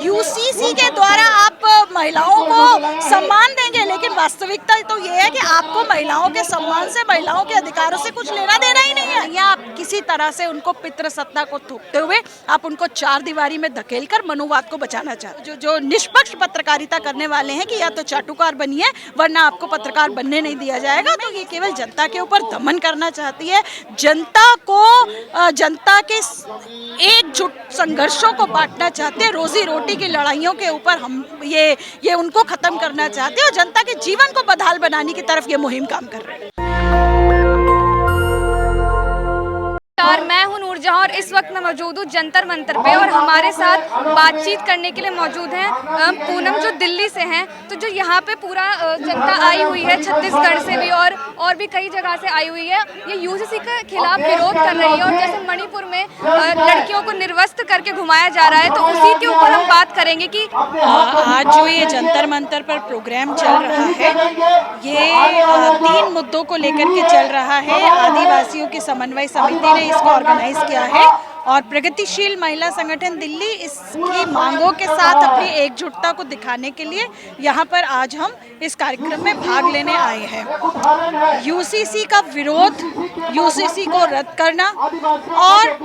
UCC के द्वारा आप महिलाओं को सम्मान देंगे, लेकिन वास्तविकता तो ये है कि आपको महिलाओं के सम्मान से, महिलाओं के अधिकारों से कुछ लेना देना ही नहीं है। या आप किसी तरह से उनको पितृसत्ता को थोपते हुए आप उनको चार दीवारी में धकेलकर मनुवाद को बचाना चाहते हैं। जो निष्पक्ष पत्रकारिता करने वाले हैं कि या तो चाटुकार बनिए वरना आपको पत्रकार बनने नहीं दिया जाएगा, तो ये केवल जनता के ऊपर दमन करना चाहती है। जनता को, जनता के एकजुट संघर्षों को बांटना चाहते हैं, रोजी रोटी की लड़ाइयों के ऊपर हम ये उनको खत्म करना चाहते हैं और जनता के जीवन को बदहाल बनाने की तरफ ये मुहिम काम कर रहे हैं। और मैं हूं नूर जहां और इस वक्त मैं मौजूद हूं जंतर मंतर पे और हमारे साथ बातचीत करने के लिए मौजूद हैं पूनम, जो दिल्ली से हैं। तो जो यहाँ पे पूरा जनता आई हुई है छत्तीसगढ़ से भी और भी कई जगह से आई हुई है, ये यूसीसी के खिलाफ विरोध कर रही है। और जैसे मणिपुर में लड़कियों को निर्वस्त्र करके घुमाया जा रहा है, तो उसी के ऊपर हम बात करेंगे कि आज जो ये जंतर मंतर पर प्रोग्राम चल रहा है, ये 3 मुद्दों को लेकर के चल रहा है। आदिवासियों की समन्वय समिति ने इसको ऑर्गेनाइज किया है और प्रगतिशील महिला संगठन दिल्ली इसकी मांगों के साथ अपनी एकजुटता को दिखाने के लिए यहाँ पर आज हम इस कार्यक्रम में भाग लेने आए हैं। यूसीसी का विरोध, यूसीसी को रद्द करना और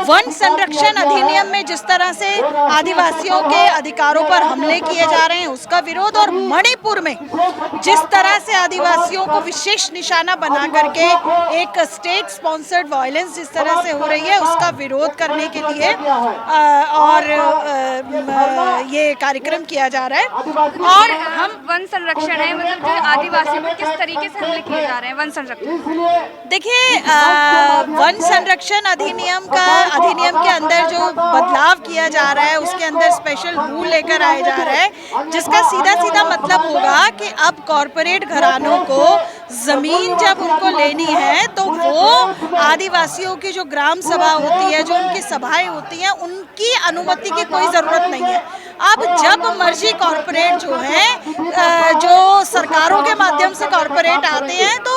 वन संरक्षण अधिनियम में जिस तरह से आदिवासियों के अधिकारों पर हमले किए जा रहे हैं उसका विरोध, और मणिपुर में जिस तरह से आदिवासियों को विशेष निशाना बना करके एक स्टेट स्पॉन्सर्ड वायलेंस जिस तरह से हो रही है उसका विरोध करने के लिए और ये कार्यक्रम किया जा रहा है। और हम वन संरक्षण है, मतलब जो आदिवासियों पर किस तरीके से हमले किए जा रहे हैं वन संरक्षण। देखिए, वन संरक्षण अधिनियम के अंदर जो बदलाव किया जा रहा है उसके अंदर स्पेशल रूल लेकर आए जा रहा है, जिसका सीधा सीधा मतलब होगा कि अब कॉरपोरेट घरानों को जमीन जब उनको लेनी है तो वो आदिवासियों की जो ग्राम सभा होती है, जो उनकी सभाएं होती हैं, उनकी अनुमति की कोई ज़रूरत नहीं है। अब जब मर्जी कॉरपोरेट जो है, जो सरकारों के माध्यम से कॉरपोरेट आते हैं, तो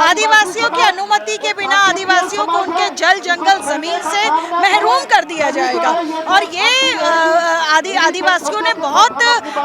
आदिवासियों की अनुमति के बिना आदिवासियों को उनके जल जंगल जमीन से महरूम कर दिया जाएगा। और ये आदिवासियों ने बहुत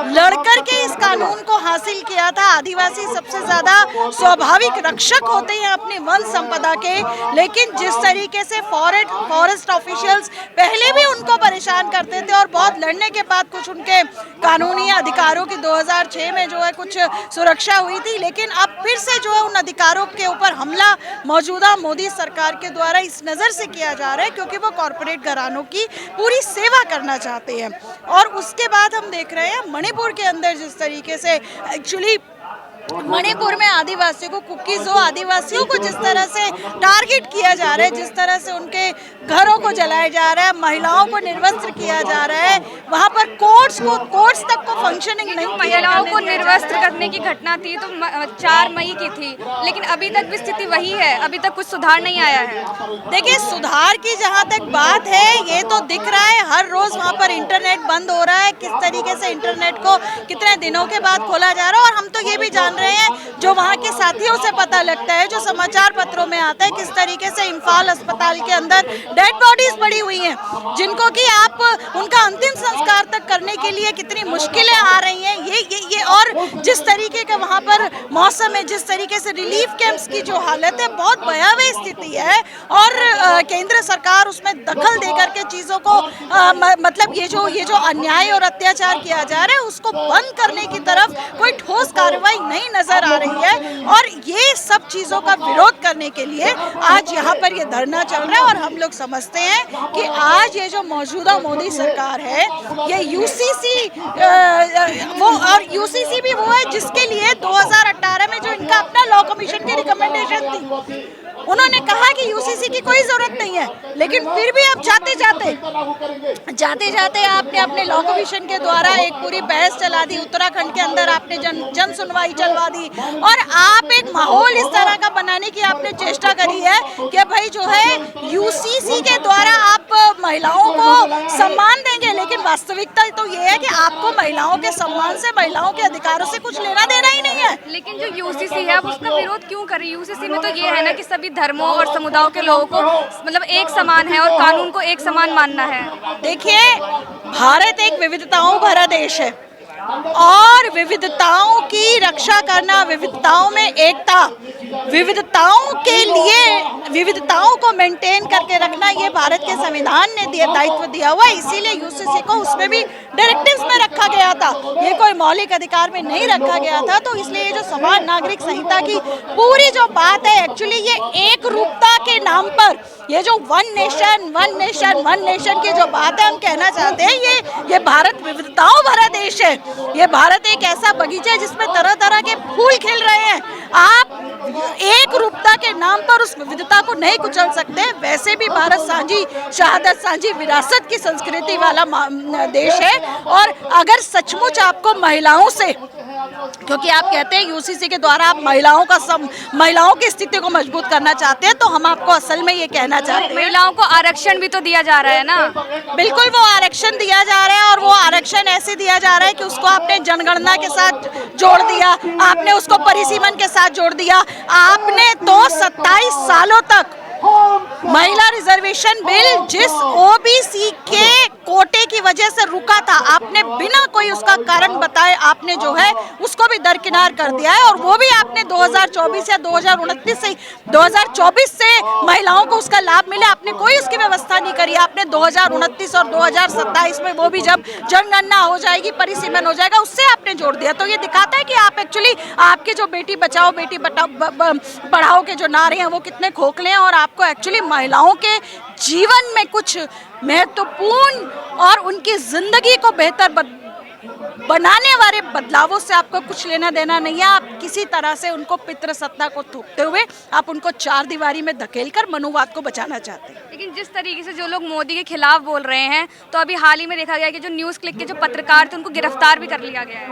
लड़कर के इस कानून को हासिल किया था। आदिवासी सबसे ज़्यादा स्वाभाविक रक्षक होते हैं अपनी वन संपदा के, लेकिन जिस तरीके से फॉरेस्ट ऑफिशियल्स पहले भी उनको परेशान करते थे और बहुत लड़ने के बाद कुछ उनके कानूनी अधिकारों की 2006 में जो है कुछ सुरक्षा हुई थी, लेकिन अब फिर से जो है उन अधिकारों के ऊपर हमला मौजूदा मोदी सरकार के द्वारा इस नज़र से किया जा रहा है क्योंकि वो कॉरपोरेट घरानों की पूरी सेवा करना चाहते हैं। और उसके बाद हम देख रहे हैं मणिपुर के अंदर जिस तरीके से एक्चुअली मणिपुर में आदिवासियों को कुकीज़ों, आदिवासियों को जिस तरह से टारगेट किया जा रहा है, जिस तरह से उनके घरों को जलाया जा रहा है, महिलाओं को निर्वस्त्र किया जा रहा है, वहाँ पर कोर्ट्स तक को फंक्शनिंग नहीं, महिलाओं को निर्वस्त्र करने की घटना थी तो 4 मई की थी, लेकिन अभी तक भी स्थिति वही है, अभी तक कुछ सुधार नहीं आया है। देखिए, सुधार की जहाँ तक बात है ये तो दिख रहा है, हर रोज़ वहाँ पर इंटरनेट बंद हो रहा है, किस तरीके से इंटरनेट को कितने दिनों के बाद खोला जा रहा है। और हम तो ये भी जान रहे हैं, जो वहाँ के साथियों से पता लगता है, जो समाचार पत्रों में आता है, किस तरीके से इम्फाल अस्पताल के अंदर डेड बॉडीज पड़ी हुई हैं, जिनको कि आप उनका अंतिम संस्कार तक करने के लिए कितनी मुश्किलें आ रही हैं। ये और जिस तरीके का वहाँ पर मौसम है, जिस तरीके से रिलीफ कैंप्स की जो हालत है, बहुत भयावह स्थिति है। और केंद्र सरकार उसमें दखल देकर के चीज़ों को मतलब ये जो अन्याय और अत्याचार किया जा रहा है उसको बंद करने की तरफ कोई ठोस कार्रवाई नहीं नजर आ रही है। और ये सब चीज़ों का विरोध करने के लिए आज यहाँ पर ये धरना चल रहा है। और हम लोग समझते हैं कि आज ये जो मौजूदा मोदी सरकार है, ये यूसीसी यूसीसी भी वो है जिसके लिए 2018 में जो इनका अपना लॉ कमीशन की रिकमेंडेशन थी, उन्होंने कहा कि यूसीसी की कोई जरूरत नहीं है, लेकिन फिर भी अब जाते जाते आपने अपने लॉ कमीशन के द्वारा एक पूरी बहस चला दी, उत्तराखंड के अंदर आपने जन सुनवाई चलवा दी, और आप एक माहौल इस तरह का बनाने की आपने चेष्टा करी है कि भाई जो है यूसीसी के द्वारा आप महिलाओं को सम्मान देंगे, लेकिन वास्तविकता तो ये है कि आपको महिलाओं के सम्मान से, महिलाओं के अधिकारों से कुछ लेना देना ही नहीं है। लेकिन जो यूसीसी है उसका विरोध क्यों कर रही है? यूसीसी में तो ये है ना कि सभी धर्मों और समुदायों के लोगों को मतलब एक समान है और कानून को एक समान मानना है। देखिए, भारत एक विविधताओं भरा देश है और विविधताओं की रक्षा करना, विविधताओं में एकता, विविधताओं के लिए विविधताओं को मेंटेन करके रखना, ये भारत के संविधान ने दायित्व दिया हुआ है। इसीलिए यूसीसी को उसमें भी डायरेक्टिव्स में रखा गया था, ये कोई मौलिक अधिकार में नहीं रखा गया था। तो इसलिए ये जो समान नागरिक संहिता की पूरी जो बात है, एक्चुअली ये एक रूपता के नाम पर, ये जो वन नेशन की जो बात है, हम कहना चाहते हैं ये भारत विविधताओं भरा देश है। ये भारत एक ऐसा बगीचा है जिसमें तरह तरह के फूल खिल रहे हैं। आप एक रूपता के नाम पर उस विविधता को नहीं कुचल सकते। वैसे भी भारत साझी शहादत, साझी विरासत की संस्कृति वाला देश है। और अगर सचमुच आपको महिलाओं से, क्योंकि आप कहते हैं यूसीसी के द्वारा आप महिलाओं की स्थिति को मजबूत करना चाहते हैं, तो हम आपको असल में ये कहना चाहते हैं, महिलाओं को आरक्षण भी तो दिया जा रहा है ना। बिल्कुल, वो आरक्षण दिया जा रहा है और वो आरक्षण ऐसे दिया जा रहा है कि उसको आपने जनगणना के साथ जोड़ दिया, आपने उसको परिसीमन के साथ जोड़ दिया। आपने तो 27 सालों तक महिला रिजर्वेशन बिल जिस ओबीसी के कोटे की वजह से रुका था, आपने बिना कोई उसका कारण बताए आपने जो है उसको भी दरकिनार कर दिया है। और वो भी आपने 2024 या 2024 से महिलाओं को उसका लाभ मिले, आपने कोई उसकी व्यवस्था नहीं करी। आपने 2029 और 2027 में, वो भी जब जनगणना हो जाएगी, परिसीमन हो जाएगा, उससे आपने जोड़ दिया। तो ये दिखाता है कि आप एक्चुअली आपके जो बेटी बचाओ बेटी पढ़ाओ के जो नारे हैं वो कितने खोखले हैं और आपको एक्चुअली महिलाओं के जीवन में कुछ महत्वपूर्ण और उनकी जिंदगी को बेहतर बनाने वाले बदलावों से आपको कुछ लेना देना नहीं है। आप किसी तरह से उनको पितृसत्ता को थोपते हुए आप उनको चार दीवारी में धकेलकर मनुवाद को बचाना चाहते हैं। लेकिन जिस तरीके से जो लोग मोदी के खिलाफ बोल रहे हैं, तो अभी हाल ही में देखा गया कि जो न्यूज़ क्लिक के जो पत्रकार थे उनको गिरफ्तार भी कर लिया गया है।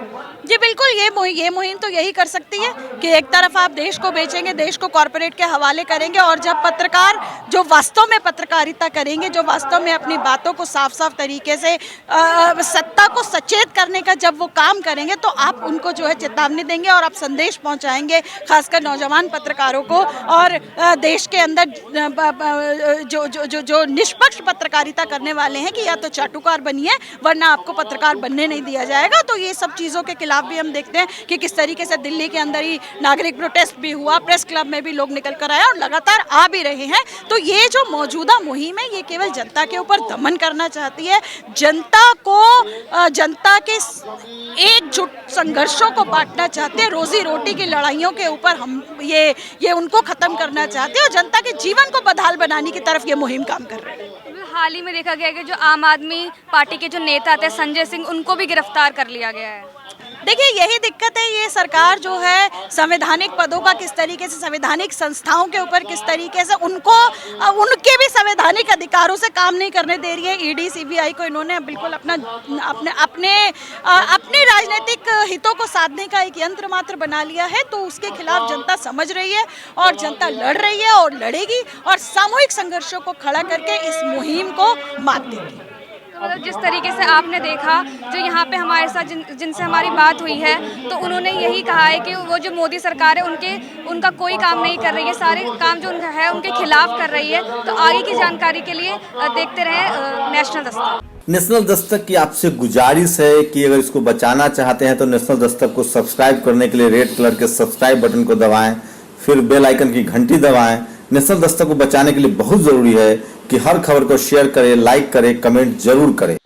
जी बिल्कुल, ये मुहिम तो यही कर सकती है कि एक तरफ आप देश को बेचेंगे, देश को कॉरपोरेट के हवाले करेंगे, और जब पत्रकार जो वास्तव में पत्रकारिता करेंगे, जो वास्तव में अपनी बातों को साफ साफ तरीके से सत्ता को सचेत करने का जब वो काम करेंगे, तो आप उनको जो है चेतावनी देंगे और आप संदेश पहुंचाएंगे, खासकर नौजवान पत्रकारों को। और देश के अंदर जो निष्पक्ष पत्रकारिता करने वाले हैं कि या तो चाटुकार बनिए वरना आपको पत्रकार बनने नहीं दिया जाएगा। तो ये सब चीज़ों के खिलाफ भी हम देखते हैं कि किस तरीके से दिल्ली के अंदर ही नागरिक प्रोटेस्ट भी हुआ, प्रेस क्लब में भी लोग निकल कर आए और लगातार आ भी रहे हैं। तो ये जो मौजूदा मुहिम है, ये केवल जनता के ऊपर दमन करना चाहती है, जनता के एकजुट संघर्षों को बांटना चाहते हैं, रोजी रोटी की लड़ाइयों के ऊपर हम ये उनको खत्म करना चाहते हैं और जनता के जीवन को बदहाल बनाने की तरफ ये मुहिम काम कर रही है। हाल ही में देखा गया कि जो आम आदमी पार्टी के जो नेता थे संजय सिंह, उनको भी गिरफ्तार कर लिया गया है। देखिए, यही दिक्कत है, ये सरकार जो है संवैधानिक पदों का किस तरीके से, संवैधानिक संस्थाओं के ऊपर किस तरीके से उनके भी संवैधानिक अधिकारों से काम नहीं करने दे रही है। ईडी सीबीआई को इन्होंने बिल्कुल अपने राजनीतिक हितों को साधने का एक यंत्र मात्र बना लिया है। तो उसके खिलाफ जनता समझ रही है और जनता लड़ रही है और लड़ेगी और सामूहिक संघर्षों को खड़ा करके इस मुहिम को मात देगी। मतलब जिस तरीके से आपने देखा, जो यहाँ पे हमारे साथ जिनसे हमारी बात हुई है, तो उन्होंने यही कहा है कि वो जो मोदी सरकार है उनका कोई काम नहीं कर रही है, सारे काम जो उनका है उनके खिलाफ कर रही है। तो आगे की जानकारी के लिए देखते रहे नेशनल दस्तक। नेशनल दस्तक की आपसे गुजारिश है कि अगर इसको बचाना चाहते हैं तो नेशनल दस्तक को सब्सक्राइब करने के लिए रेड कलर के सब्सक्राइब बटन को दबाएं, फिर बेल आइकन की घंटी दबाएं। नेशनल दस्तक को बचाने के लिए बहुत जरूरी है कि हर खबर को शेयर करें, लाइक करें, कमेंट जरूर करें।